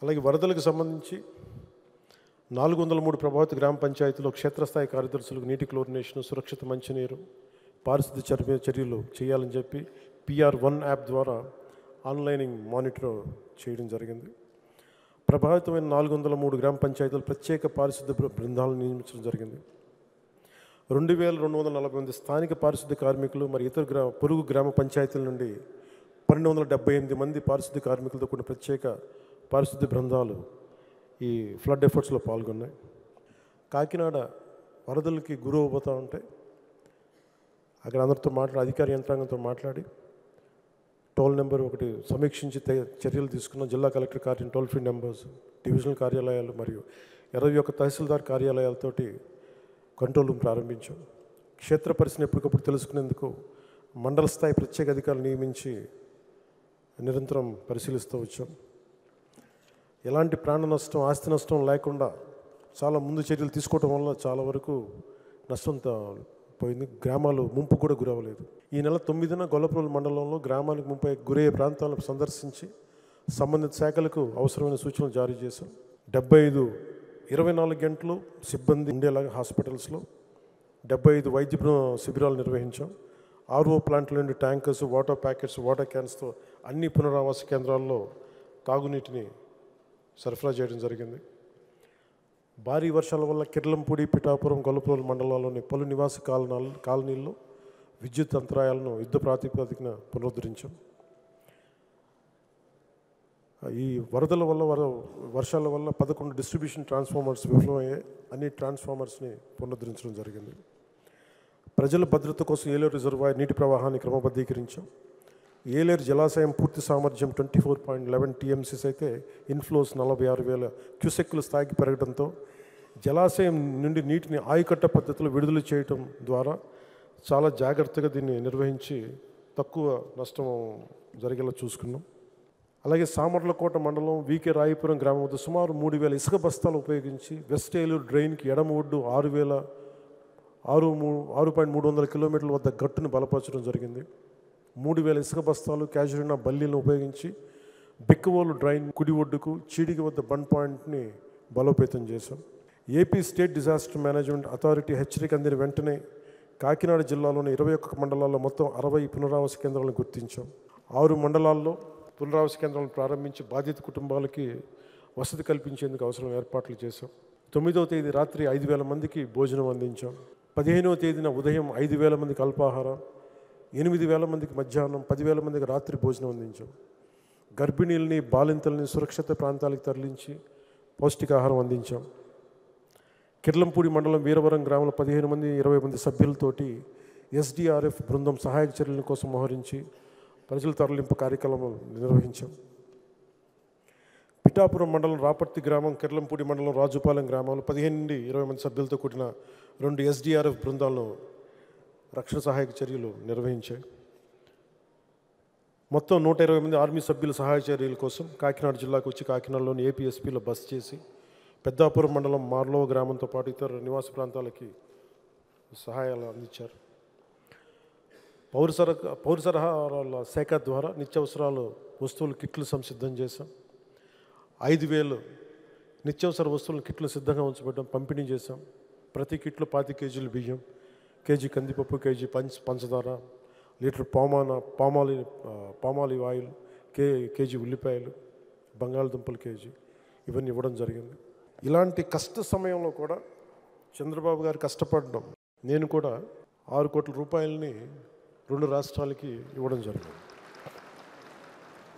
అలాగే వరదలకు సంబంధించి 403 ప్రభావిత గ్రామ పంచాయతీలో క్షేత్రస్థాయి కార్యదర్శులకు నీటి క్లోరినేషన్, సురక్షిత మంచినీరు, పారిశుద్ధ్య చర్యలు చేయాలని చెప్పి PR1 యాప్ ద్వారా ఆన్లైనింగ్ మానిటర్ చేయడం జరిగింది. ప్రభావితమైన 403 గ్రామ పంచాయతీలు ప్రత్యేక పారిశుద్ధ్య బృందాలను నియమించడం జరిగింది. 2240 స్థానిక పారిశుద్ధ్య కార్మికులు మరి ఇతర పొరుగు గ్రామ పంచాయతీల నుండి 1278 మంది పారిశుద్ధ్య కార్మికులతో కూడిన ప్రత్యేక పారిశుద్ధ్య బృందాలు ఈ ఫ్లడ్ ఎఫర్ట్స్లో పాల్గొన్నాయి. కాకినాడ వరదలకి గురవుతూ ఉంటే అక్కడ అందరితో అధికార యంత్రాంగంతో మాట్లాడి టోల్ నెంబర్ ఒకటి సమీక్షించి చర్యలు తీసుకున్న జిల్లా కలెక్టర్ కార్యాలయం టోల్ ఫ్రీ నెంబర్స్, డివిజనల్ కార్యాలయాలు మరియు 21 తహసీల్దార్ కార్యాలయాలతోటి కంట్రోల్ రూమ్ ప్రారంభించాం. క్షేత్ర పరిస్థితిని ఎప్పటికప్పుడు తెలుసుకునేందుకు మండల స్థాయి ప్రత్యేక అధికారులు నియమించి నిరంతరం పరిశీలిస్తూ వచ్చాం. ఎలాంటి ప్రాణ నష్టం, ఆస్తి నష్టం లేకుండా చాలా ముందు చర్యలు తీసుకోవడం వల్ల చాలా వరకు నష్టం పోయింది. గ్రామాలు ముంపు కూడా గురవలేదు. ఈ నెల 9న గొల్లప్రోలు మండలంలో గ్రామానికి ముంపై గురయ్యే ప్రాంతాలను సందర్శించి సంబంధిత శాఖలకు అవసరమైన సూచనలు జారీ చేశాం. 75 24 గంటలు సిబ్బంది ఉండేలాగా హాస్పిటల్స్లో 75 వైద్య శిబిరాలు నిర్వహించాం. RO ప్లాంట్ల నుండి ట్యాంకర్స్, వాటర్ ప్యాకెట్స్, వాటర్ క్యాన్స్తో అన్ని పునరావాస కేంద్రాల్లో తాగునీటిని సరఫరా చేయడం జరిగింది. భారీ వర్షాల వల్ల కిర్లంపూడి, పిఠాపురం, గొల్లప్రోలు మండలాల్లోని పలు నివాస కాలనీల్లో విద్యుత్ అంతరాయాలను యుద్ధ ప్రాతిపదికన పునరుద్ధరించాం. ఈ వరదల వల్ల వర్షాల వల్ల 11 డిస్ట్రిబ్యూషన్ ట్రాన్స్ఫార్మర్స్ విఫలమయ్యాయి. అన్ని ట్రాన్స్ఫార్మర్స్ని పునరుద్ధరించడం జరిగింది. ప్రజల భద్రత కోసం ఏలేరు రిజర్వాయర్ నీటి ప్రవాహాన్ని క్రమబద్ధీకరించాం. ఏలేరు జలాశయం పూర్తి సామర్థ్యం 24.11 TMCs అయితే ఇన్ఫ్లోస్ 46,000 క్యూసెక్కుల స్థాయికి పెరగడంతో జలాశయం నుండి నీటిని ఆయుకట్ట పద్ధతిలో విడుదల చేయడం ద్వారా చాలా జాగ్రత్తగా దీన్ని నిర్వహించి తక్కువ నష్టం జరిగేలా చూసుకున్నాం. అలాగే సామర్లకోట మండలం VK రాయపురం గ్రామం వద్ద సుమారు 3,000 ఇసుక బస్తాలు ఉపయోగించి వెస్ట్ ఏలూరు డ్రైన్కి ఎడమ ఒడ్డు 6,300 కిలోమీటర్ల వద్ద గట్టును బలపరచడం జరిగింది. 3,000 ఇసుక బస్తాలు, క్యాజురినా బల్లీలను ఉపయోగించి బిక్కవోలు డ్రైన్ కుడి ఒడ్డుకు చీడికి వద్ద బండ్ పాయింట్ని బలోపేతం చేశాం. AP state disaster management authority హెచ్చరిక అందిన వెంటనే కాకినాడ జిల్లాలోని 21 మండలాల్లో మొత్తం 60 పునరావాస కేంద్రాలను గుర్తించాం. 6 మండలాల్లో పునరావాస కేంద్రాలను ప్రారంభించి బాధిత కుటుంబాలకి వసతి కల్పించేందుకు అవసరం ఏర్పాట్లు చేశాం. 9వ తేదీ రాత్రి 5,000 మందికి భోజనం అందించాం. 15వ తేదీన ఉదయం 5,000 మందికి అల్పాహారం, 8,000 మందికి మధ్యాహ్నం, 10,000 మందికి రాత్రి భోజనం అందించాం. గర్భిణీలని, బాలింతల్ని సురక్షిత ప్రాంతాలకు తరలించి పౌష్టికాహారం అందించాం. కిర్లంపూడి మండలం వీరవరం గ్రామంలో 15 మంది 20 మంది సభ్యులతోటి SDRF బృందం సహాయక చర్యల కోసం మోహరించి ప్రజల తరలింపు కార్యక్రమం నిర్వహించాం. పిఠాపురం మండలం రాపర్తి గ్రామం, కిర్లంపూడి మండలం రాజుపాలెం గ్రామంలో 15 నుండి 20 మంది సభ్యులతో కూడిన 2 SDRF బృందాలను రక్షణ సహాయక చర్యలు నిర్వహించాయి. మొత్తం 120 మంది ఆర్మీ సభ్యుల సహాయ చర్యల కోసం కాకినాడ జిల్లాకు వచ్చి కాకినాడలోని APSPలో బస్ చేసి పెద్దాపురం మండలం మార్లో గ్రామంతో పాటు ఇతర నివాస ప్రాంతాలకి సహాయాలు అందించారు. పౌర సరఫరాల శాఖ ద్వారా నిత్యావసరాలు వస్తువులు కిట్లు సంసిద్ధం చేశాం. 5,000 నిత్యావసర వస్తువులను కిట్లు సిద్ధంగా ఉంచబడ్డం, పంపిణీ చేశాం. ప్రతి కిట్లో 25 కేజీలు బియ్యం, కేజీ కందిపప్పు, కేజీ పంచదార, లీటర్ పామాలివ్ ఆయిల్, కేజీ ఉల్లిపాయలు, బంగాళదుంపలు కేజీ, ఇవన్నీ ఇవ్వడం జరిగింది. ఇలాంటి కష్ట సమయంలో కూడా చంద్రబాబు గారు కష్టపడడం, నేను కూడా 6 కోట్ల రూపాయలని 2 రాష్ట్రాలకి ఇవ్వడం జరిగింది.